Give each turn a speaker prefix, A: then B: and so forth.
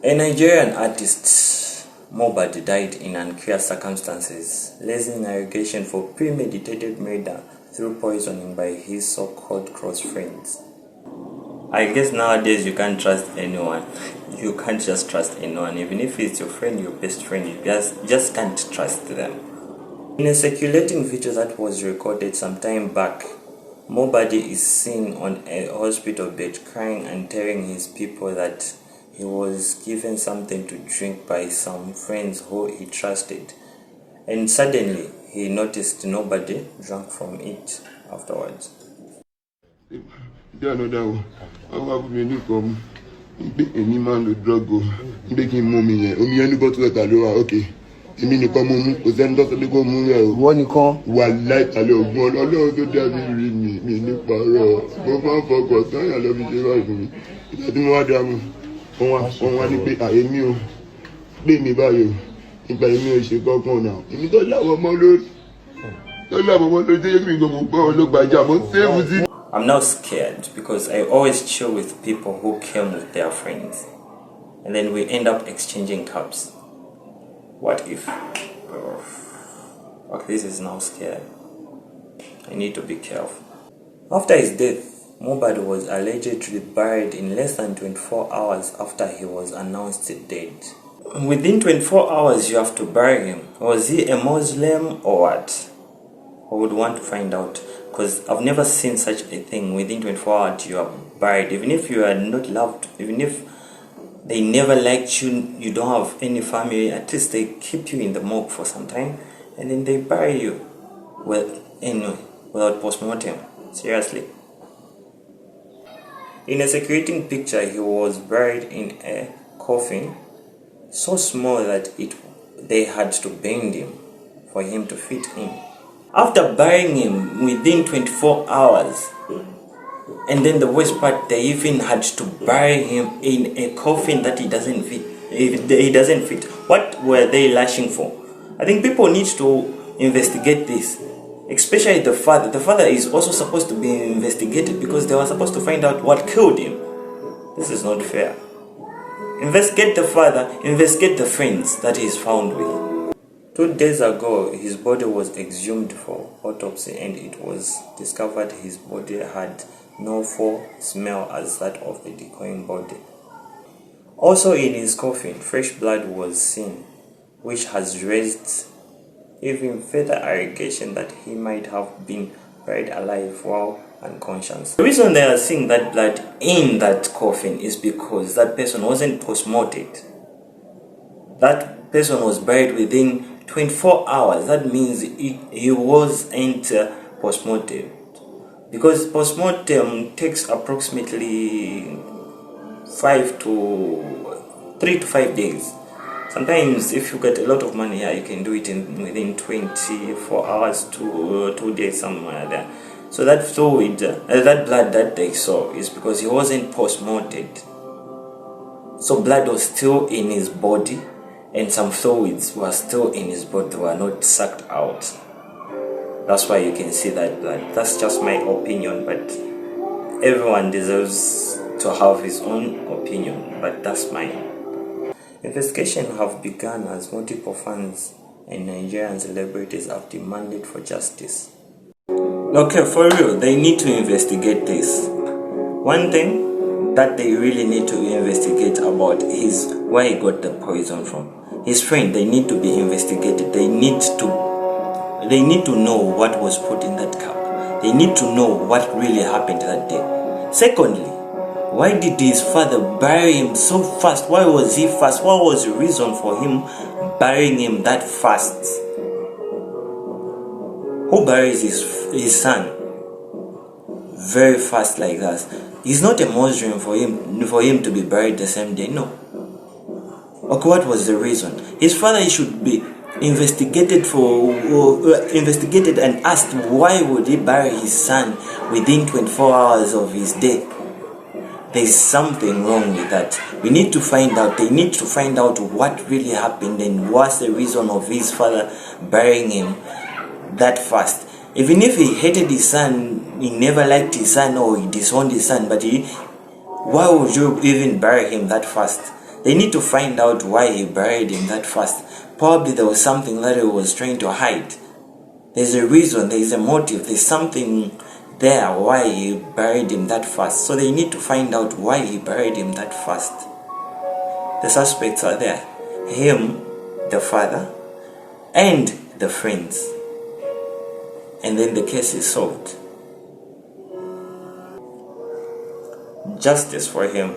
A: A Nigerian artist, Mohbad, died in unclear circumstances, raising allegation for premeditated murder through poisoning by his so-called close friends. I guess nowadays you can't trust anyone. You can't just trust anyone. Even if it's your friend, your best friend, you just can't trust them. In a circulating video that was recorded some time back, Mohbad is seen on a hospital bed crying and telling his people that he was given something to drink by some friends who he trusted, and suddenly he noticed nobody drank from it afterwards.
B: Any man with drug go making mommy omi ẹni bottle water ló wà okay èmi nìkan mo mú kò sẹ́ni tó sọ kó mú rẹ o wọ́n nìkan wà láìpàlẹ̀ ògùn ọlọ́run tó dá mi rí mi ní parọ́ mo máa ń fọkàn sáyà lọ́ fi ṣe báyìí fún mi ìgbà tí mo wá dá mu wọ́n wá ní pé àyèmí o pé mi báyìí o nípa èmi ò ṣe kọ́kàn náà èmi tó láwọn ọmọ lórí tó yẹ kí mi gbọ́ mo gbọ́ ọ ló gbàjà mo sẹ́ẹ̀mù sí.
A: I'm now scared because I always chill with people who came with their friends, and then we end up exchanging cups. What if? Okay, this is now scary. I need to be careful. After his death, Mohbad was allegedly buried in less than 24 hours after he was announced dead. Within 24 hours, you have to bury him. Was he a Muslim or what? I would want to find out, because I've never seen such a thing. Within 24 hours you are buried, even if you are not loved, even if they never liked you, you don't have any family, at least they keep you in the morgue for some time and then they bury you without post-mortem. Seriously. In a circulating picture, he was buried in a coffin so small that they had to bend him for him to fit in. After burying him within 24 hours, and then the worst part, they even had to bury him in a coffin that he doesn't fit. What were they lashing for? I think people need to investigate this, especially the father. The father is also supposed to be investigated because they were supposed to find out what killed him. This is not fair. Investigate the father, investigate the friends that he is found with. 2 days ago, his body was exhumed for autopsy and it was discovered his body had no foul smell as that of a decaying body. Also in his coffin, fresh blood was seen, which has raised even further allegation that he might have been buried alive while unconscious. The reason they are seeing that blood in that coffin is because that person wasn't post-morted. That person was buried within 24 hours. That means he wasn't post-mortem, because post-mortem takes approximately 3 to 5 days. Sometimes if you get a lot of money, you can do it within 24 hours to 2 days, somewhere there. So that fluid, that blood that they saw is because he wasn't post-morted. So blood was still in his body, and some fluids were still in his body, they were not sucked out. That's why you can see that blood. That's just my opinion, but everyone deserves to have his own opinion, but that's mine. Investigation have begun as multiple fans and Nigerian celebrities have demanded for justice. Okay, for real, they need to investigate this. One thing that they really need to investigate about is where he got the poison from. His friend, they need to be investigated. They need to know what was put in that cup. They need to know what really happened that day. Secondly, why did his father bury him so fast? Why was he fast? What was the reason for him burying him that fast? Who buries his son very fast like that? It's not a Muslim for him to be buried the same day. No. Okay, what was the reason? His father should be investigated and asked why would he bury his son within 24 hours of his death. There's something wrong with that. We need to find out. They need to find out what really happened and what's the reason of his father burying him that fast. Even if he hated his son, he never liked his son or he disowned his son, but why would you even bury him that fast? They need to find out why he buried him that fast. Probably there was something that he was trying to hide. There's a reason, there's a motive, there's something there why he buried him that fast. So they need to find out why he buried him that fast. The suspects are there. Him, the father, and the friends. And then the case is solved. Justice for him.